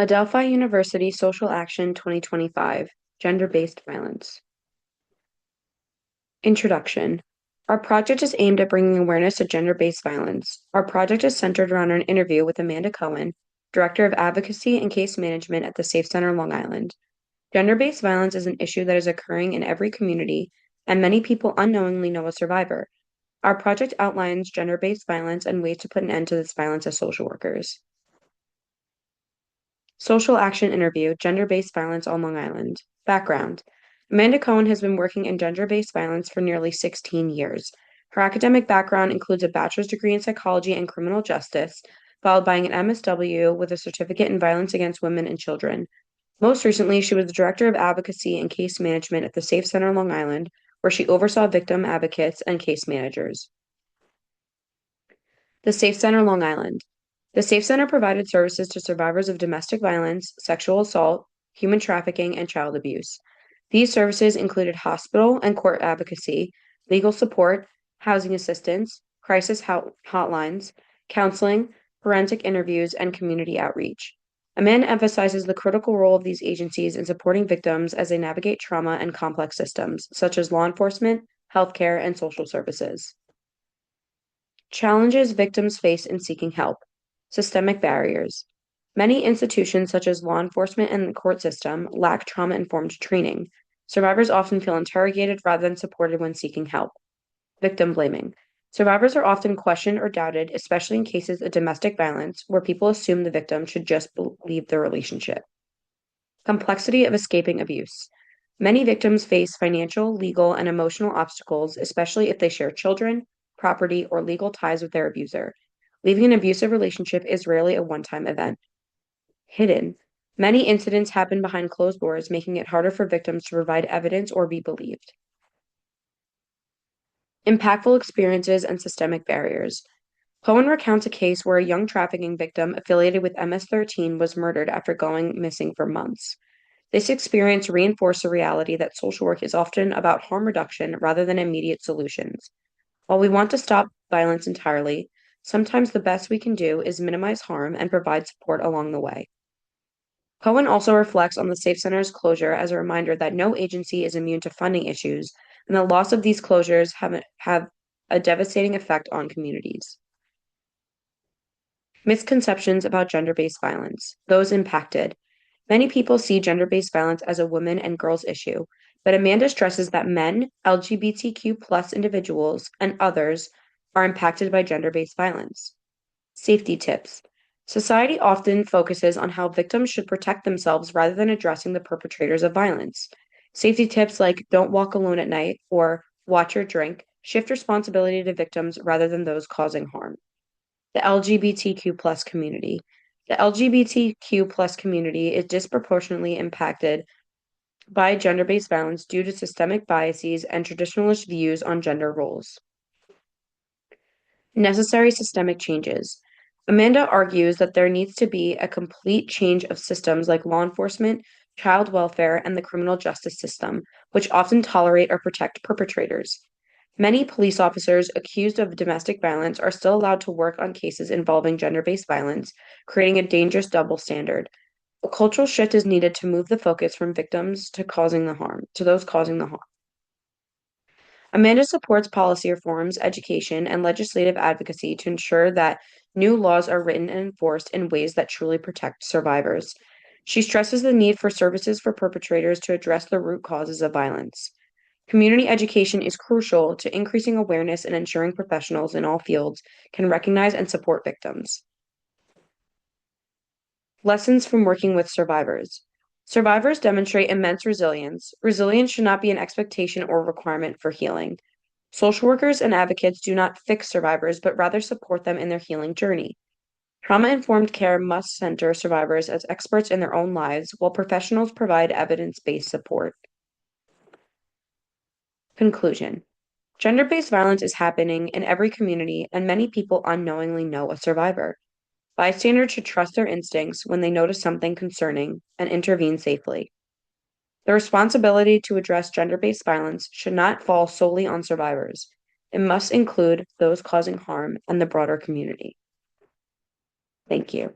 Adelphi University Social Action 2025, Gender-Based Violence. Introduction. Our project is aimed at bringing awareness to gender-based violence. Our project is centered around an interview with Amanda Cohen, Director of Advocacy and Case Management at the Safe Center Long Island. Gender-based violence is an issue that is occurring in every community, and many people unknowingly know a survivor. Our project outlines gender-based violence and ways to put an end to this violence as social workers. Social Action Interview, Gender-Based Violence on Long Island. Background. Amanda Cohen has been working in gender-based violence for nearly 16 years. Her academic background includes a bachelor's degree in psychology and criminal justice, followed by an MSW with a certificate in violence against women and children. Most recently, she was the Director of Advocacy and Case Management at the Safe Center Long Island, where she oversaw victim advocates and case managers. The Safe Center Long Island. The Safe Center provided services to survivors of domestic violence, sexual assault, human trafficking, and child abuse. These services included hospital and court advocacy, legal support, housing assistance, hotlines, counseling, forensic interviews, and community outreach. Amanda emphasizes the critical role of these agencies in supporting victims as they navigate trauma and complex systems, such as law enforcement, healthcare, and social services. Challenges victims face in seeking help. Systemic barriers. Many institutions, such as law enforcement and the court system, lack trauma-informed training. Survivors often feel interrogated rather than supported when seeking help. Victim blaming. Survivors are often questioned or doubted, especially in cases of domestic violence, where people assume the victim should just leave the relationship. Complexity of escaping abuse. Many victims face financial, legal, and emotional obstacles, especially if they share children, property, or legal ties with their abuser. Leaving an abusive relationship is rarely a one-time event. Hidden. Many incidents happen behind closed doors, making it harder for victims to provide evidence or be believed. Impactful experiences and systemic barriers. Cohen recounts a case where a young trafficking victim affiliated with MS-13 was murdered after going missing for months. This experience reinforced the reality that social work is often about harm reduction rather than immediate solutions. While we want to stop violence entirely, sometimes the best we can do is minimize harm and provide support along the way. Cohen also reflects on the Safe Center's closure as a reminder that no agency is immune to funding issues, and the loss of these closures have a devastating effect on communities. Misconceptions about gender-based violence. Those impacted. Many people see gender-based violence as a women and girls issue, but Amanda stresses that men, LGBTQ plus individuals, and others are impacted by gender-based violence. Safety tips. Society often focuses on how victims should protect themselves rather than addressing the perpetrators of violence. Safety tips like don't walk alone at night or watch your drink shift responsibility to victims rather than those causing harm. The LGBTQ plus community. The LGBTQ plus community is disproportionately impacted by gender-based violence due to systemic biases and traditionalist views on gender roles. Necessary systemic changes. Amanda argues that there needs to be a complete change of systems like law enforcement, child welfare, and the criminal justice system, which often tolerate or protect perpetrators. Many police officers accused of domestic violence are still allowed to work on cases involving gender-based violence, creating a dangerous double standard. A cultural shift is needed to move the focus from victims to those causing the harm. Amanda supports policy reforms, education, and legislative advocacy to ensure that new laws are written and enforced in ways that truly protect survivors. She stresses the need for services for perpetrators to address the root causes of violence. Community education is crucial to increasing awareness and ensuring professionals in all fields can recognize and support victims. Lessons from working with survivors. Survivors demonstrate immense resilience. Resilience should not be an expectation or requirement for healing. Social workers and advocates do not fix survivors, but rather support them in their healing journey. Trauma-informed care must center survivors as experts in their own lives, while professionals provide evidence-based support. Conclusion. Gender-based violence is happening in every community, and many people unknowingly know a survivor. Bystanders should trust their instincts when they notice something concerning and intervene safely. The responsibility to address gender-based violence should not fall solely on survivors. It must include those causing harm and the broader community. Thank you.